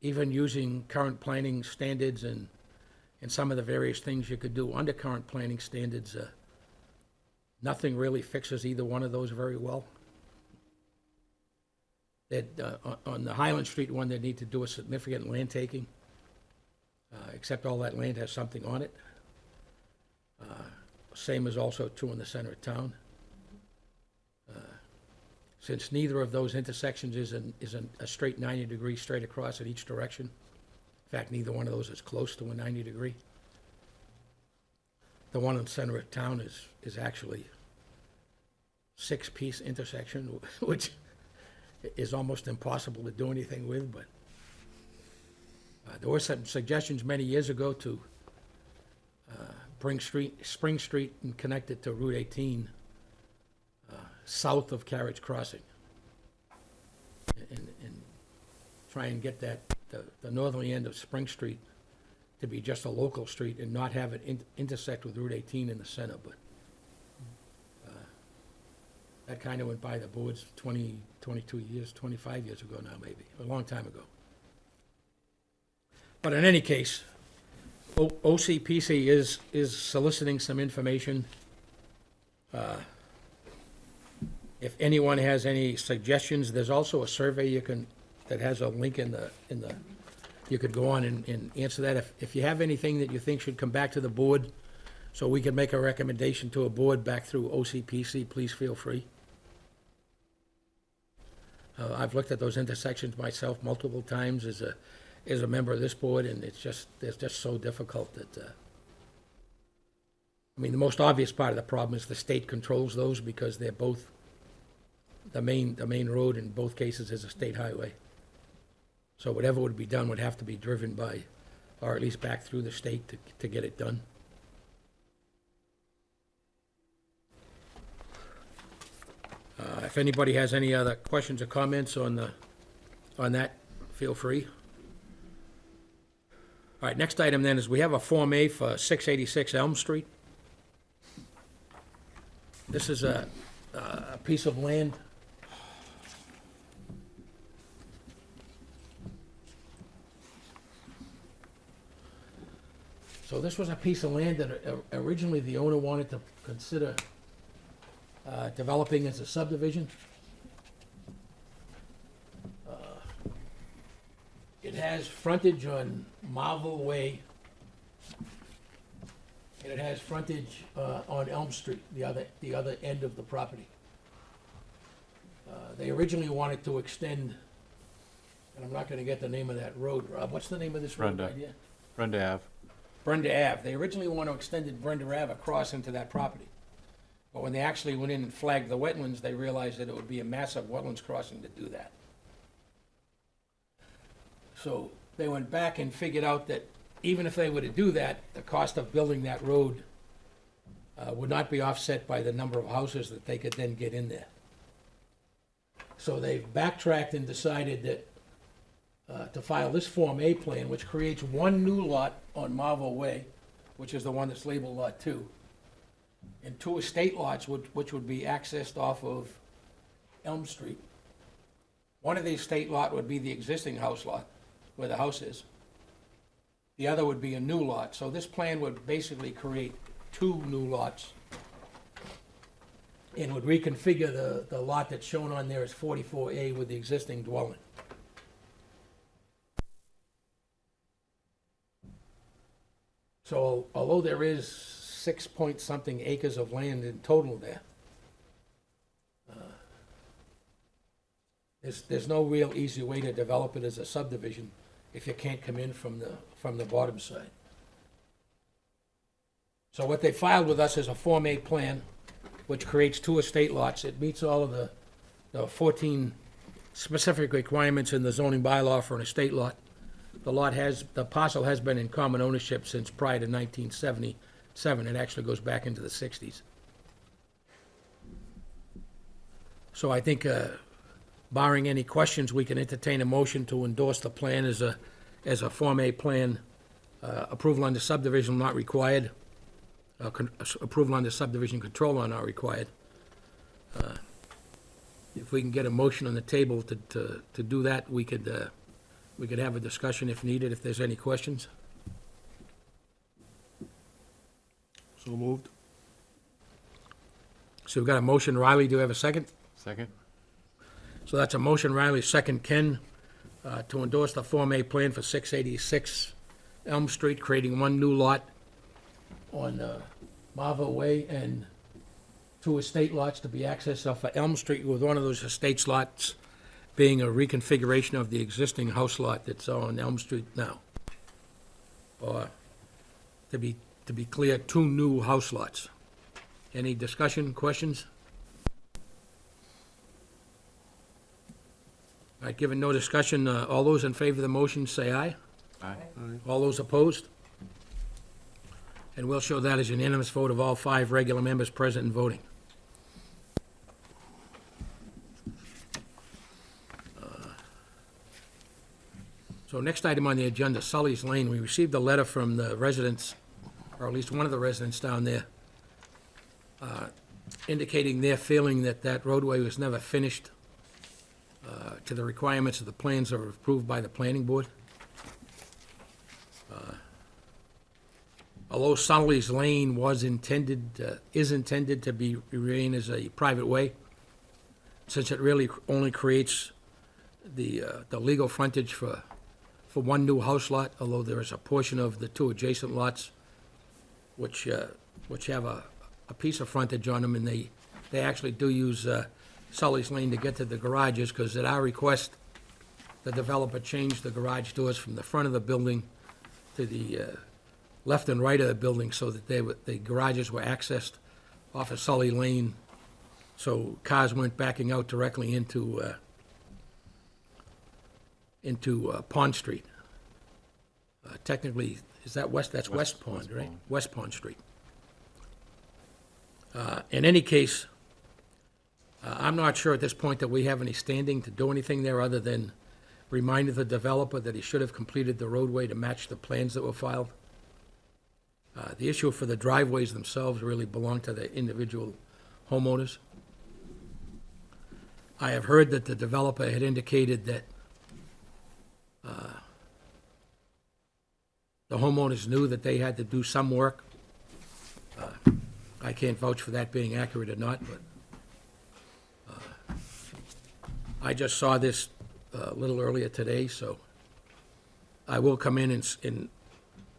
even using current planning standards and some of the various things you could do under current planning standards, nothing really fixes either one of those very well. On the Highland Street one, they need to do a significant land taking, except all that land has something on it. Same is also true in the center of town. Since neither of those intersections is a straight 90 degree straight across in each direction. In fact, neither one of those is close to a 90 degree. The one in the center of town is actually six-piece intersection, which is almost impossible to do anything with, but there were some suggestions many years ago to bring Spring Street and connect it to Route 18 south of Carriage Crossing, and try and get the northerly end of Spring Street to be just a local street and not have it intersect with Route 18 in the center, but that kind of went by the boards 20, 22 years, 25 years ago now, maybe, a long time ago. But in any case, OCPC is soliciting some information. If anyone has any suggestions, there's also a survey that has a link in the, you could go on and answer that. If you have anything that you think should come back to the board, so we can make a recommendation to a board back through OCPC, please feel free. I've looked at those intersections myself multiple times as a member of this board, and it's just so difficult that, I mean, the most obvious part of the problem is the state controls those because they're both, the main road in both cases is a state highway. So whatever would be done would have to be driven by, or at least back through the state to get it done. If anybody has any other questions or comments on that, feel free. All right, next item then is we have a Form A for 686 Elm Street. This is a piece of land. So this was a piece of land that originally the owner wanted to consider developing as a subdivision. It has frontage on Marvel Way, and it has frontage on Elm Street, the other end of the property. They originally wanted to extend, and I'm not going to get the name of that road, Rob. What's the name of this road? Brenda. Right here? Brenda Ave. Brenda Ave. They originally want to extend Brenda Ave across into that property. But when they actually went in and flagged the wetlands, they realized that it would be a massive wetlands crossing to do that. So they went back and figured out that even if they were to do that, the cost of building that road would not be offset by the number of houses that they could then get in there. So they've backtracked and decided that to file this Form A plan, which creates one new lot on Marvel Way, which is the one that's labeled Lot 2, and two estate lots which would be accessed off of Elm Street. One of the estate lot would be the existing house lot, where the house is. The other would be a new lot, so this plan would basically create two new lots and would reconfigure the lot that's shown on there as 44A with the existing dwelling. So although there is 6-point-something acres of land in total there, there's no real easy way to develop it as a subdivision if you can't come in from the bottom side. So what they filed with us is a Form A plan, which creates two estate lots. It meets all of the 14 specific requirements in the zoning bylaw for an estate lot. The parcel has been in common ownership since prior to 1977. It actually goes back into the 60s. So I think, barring any questions, we can entertain a motion to endorse the plan as a Form A plan. Approval under subdivision not required. Approval under subdivision control law not required. If we can get a motion on the table to do that, we could have a discussion if needed, if there's any questions. So moved. So we've got a motion. Riley, do you have a second? Second? So that's a motion, Riley, second Ken, to endorse the Form A plan for 686 Elm Street, creating one new lot on Marva Way and two estate lots to be accessed off of Elm Street, with one of those estate lots being a reconfiguration of the existing house lot that's on Elm Street now. Or, to be clear, two new house lots. Any discussion, questions? All right, given no discussion, all those in favor of the motion say aye. Aye. All those opposed? And we'll show that as unanimous vote of all 5 regular members present and voting. So next item on the agenda, Sully's Lane. We received a letter from the residents, or at least one of the residents down there, indicating their feeling that that roadway was never finished to the requirements of the plans that were approved by the planning board. Although Sully's Lane is intended to remain as a private way, since it really only creates the legal frontage for one new house lot, although there is a portion of the two adjacent lots which have a piece of frontage on them, and they actually do use Sully's Lane to get to the garages, because at our request, the developer changed the garage doors from the front of the building to the left and right of the building, so that the garages were accessed off of Sully Lane, so cars weren't backing out directly into Pond Street. Technically, is that west? That's West Pond, right? Pond. West Pond Street. In any case, I'm not sure at this point that we have any standing to do anything there, other than remind the developer that he should have completed the roadway to match the plans that were filed. The issue for the driveways themselves really belong to the individual homeowners. I have heard that the developer had indicated that the homeowners knew that they had to do some work. I can't vouch for that being accurate or not, but I just saw this a little earlier today, so I will come in and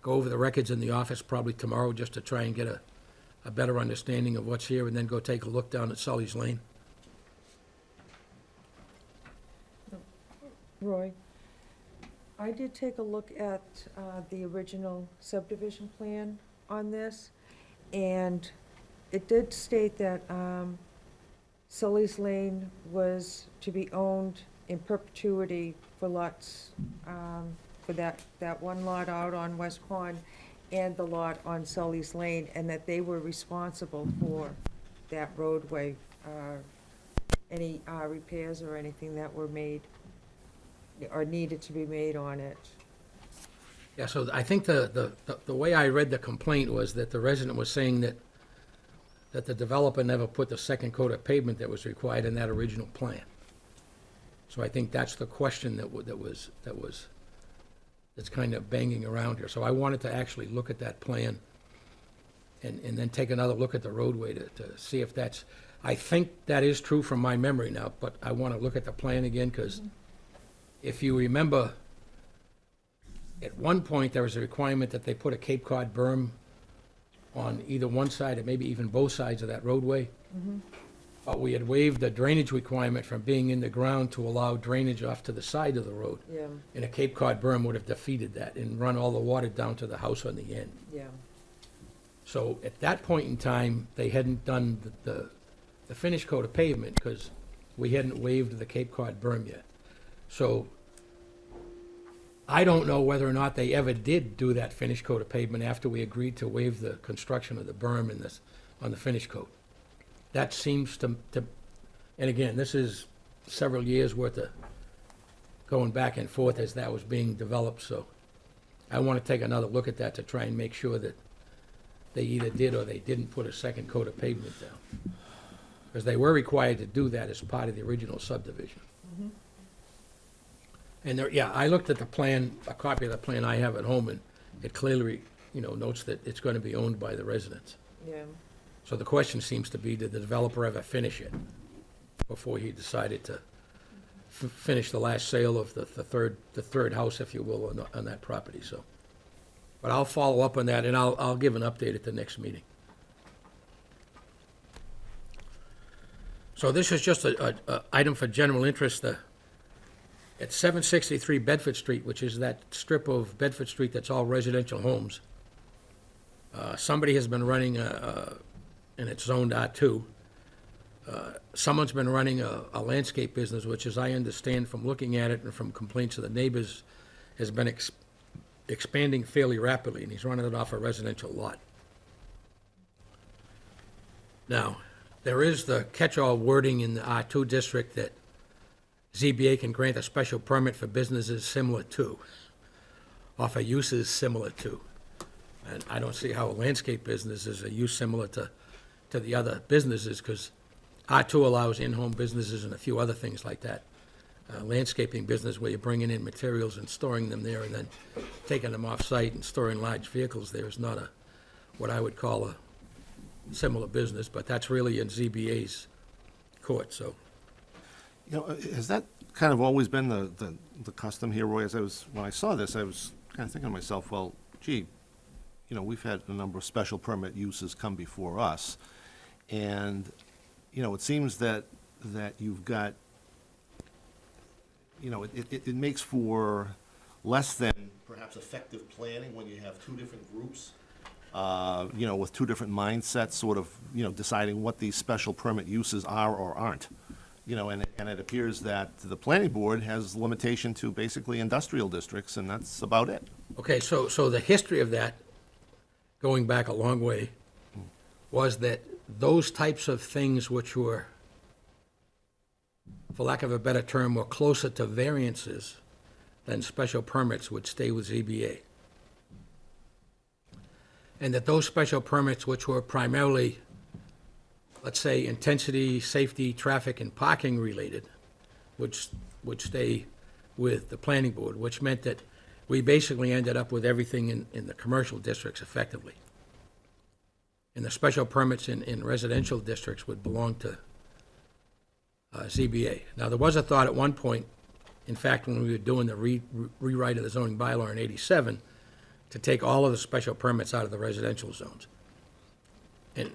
go over the records in the office probably tomorrow, just to try and get a better understanding of what's here, and then go take a look down at Sully's Lane. Roy, I did take a look at the original subdivision plan on this, and it did state that Sully's Lane was to be owned in perpetuity for lots, for that one lot out on West Pond and the lot on Sully's Lane, and that they were responsible for that roadway, any repairs or anything that were made or needed to be made on it. Yeah, so I think the way I read the complaint was that the resident was saying that the developer never put the second coat of pavement that was required in that original plan. So I think that's the question that was that's kind of banging around here. So I wanted to actually look at that plan and then take another look at the roadway to see if that's, I think that is true from my memory now, but I want to look at the plan again, because if you remember, at one point, there was a requirement that they put a Cape Cod berm on either one side or maybe even both sides of that roadway. But we had waived the drainage requirement from being in the ground to allow drainage off to the side of the road. Yeah, And a Cape Cod berm would have defeated that and run all the water down to the house on the end. yeah. So at that point in time, they hadn't done the finish coat of pavement because we hadn't waived the Cape Cod berm yet. So I don't know whether or not they ever did do that finish coat of pavement after we agreed to waive the construction of the berm in this, on the finish coat. That seems to, and again, this is several years worth of going back and forth as that was being developed, so I want to take another look at that to try and make sure that they either did or they didn't put a second coat of pavement down. Because they were required to do that as part of the original subdivision. And there, yeah, I looked at the plan, a copy of the plan I have at home, and it clearly, notes that it's going to be owned by the residents. Yeah, So the question seems to be, did the developer ever finish it before he decided to finish the last sale of the third house, if you will, on that property, so. But I'll follow up on that, and I'll give an update at the next meeting. So this is just a item for general interest. At 763 Bedford Street, which is that strip of Bedford Street that's all residential homes, somebody has been running and it's zoned R2. Someone's been running a landscape business, which, as I understand from looking at it and from complaints of the neighbors, has been expanding fairly rapidly, and he's running it off a residential lot. Now, there is the catch-all wording in the R2 district that ZBA can grant a special permit for businesses similar to, or for uses similar to. And I don't see how a landscape business is a use similar to the other businesses, because R2 allows in-home businesses and a few other things like that. Landscaping business where you're bringing in materials and storing them there and then taking them off-site and storing large vehicles there is not what I would call a similar business, but that's really in ZBA's court, so. Has that kind of always been the custom here, Roy? When I saw this, I was kind of thinking to myself, well, gee, we've had a number of special permit uses come before us, and, it seems that you've got, it makes for less than perhaps effective planning when you have two different groups, with two different mindsets, sort of, deciding what these special permit uses are or aren't. And it appears that the planning board has limitation to basically industrial districts, and that's about it. Okay, so the history of that, going back a long way, was that those types of things which were, for lack of a better term, were closer to variances than special permits would stay with ZBA. And that those special permits, which were primarily, let's say, intensity, safety, traffic, and parking related, would stay with the planning board, which meant that we basically ended up with everything in the commercial districts effectively. And the special permits in residential districts would belong to ZBA. Now, there was a thought at one point, in fact, when we were doing the rewrite of the zoning bylaw in '87, to take all of the special permits out of the residential zones and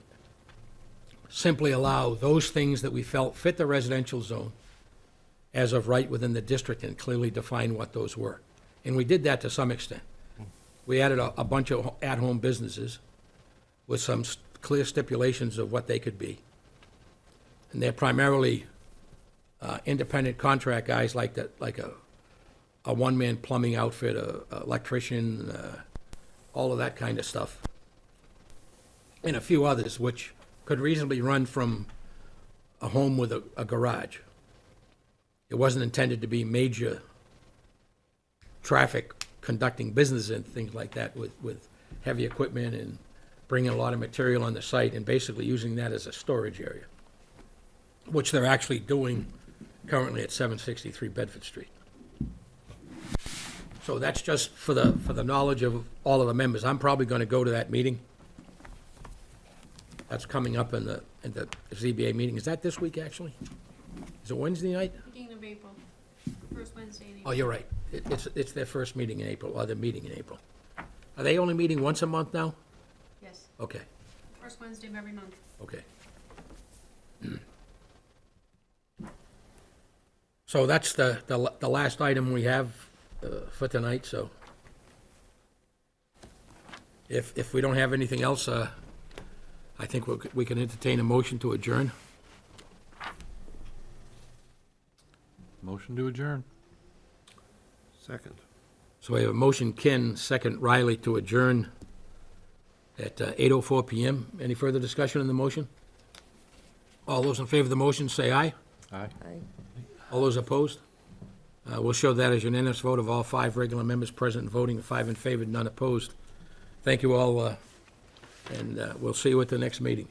simply allow those things that we felt fit the residential zone as of right within the district and clearly define what those were. And we did that to some extent. We added a bunch of at-home businesses with some clear stipulations of what they could be. And they're primarily independent contract guys like a one-man plumbing outfit, a electrician, all of that kind of stuff. And a few others which could reasonably run from a home with a garage. It wasn't intended to be major traffic conducting business and things like that with heavy equipment and bringing a lot of material on the site and basically using that as a storage area, which they're actually doing currently at 763 Bedford Street. So that's just for the knowledge of all of the members. I'm probably going to go to that meeting. That's coming up in the ZBA meeting. Is that this week, actually? Is it Wednesday night? Beginning of April, first Wednesday in Oh, April. you're right. It's their first meeting in April, or their meeting in April. Are they only meeting once a month now? Yes, Okay, first Wednesday of every month. okay. So that's the last item we have for tonight, so. If we don't have anything else, I think we can entertain a motion to adjourn. Motion to adjourn. Second. So we have a motion, Ken, second Riley, to adjourn at 8:04 PM. Any further discussion on the motion? All those in favor of the motion, say aye. Aye. All those opposed? We'll show that as unanimous vote of all 5 regular members present and voting, 5 in favor, none opposed. Thank you all, and we'll see you at the next meeting.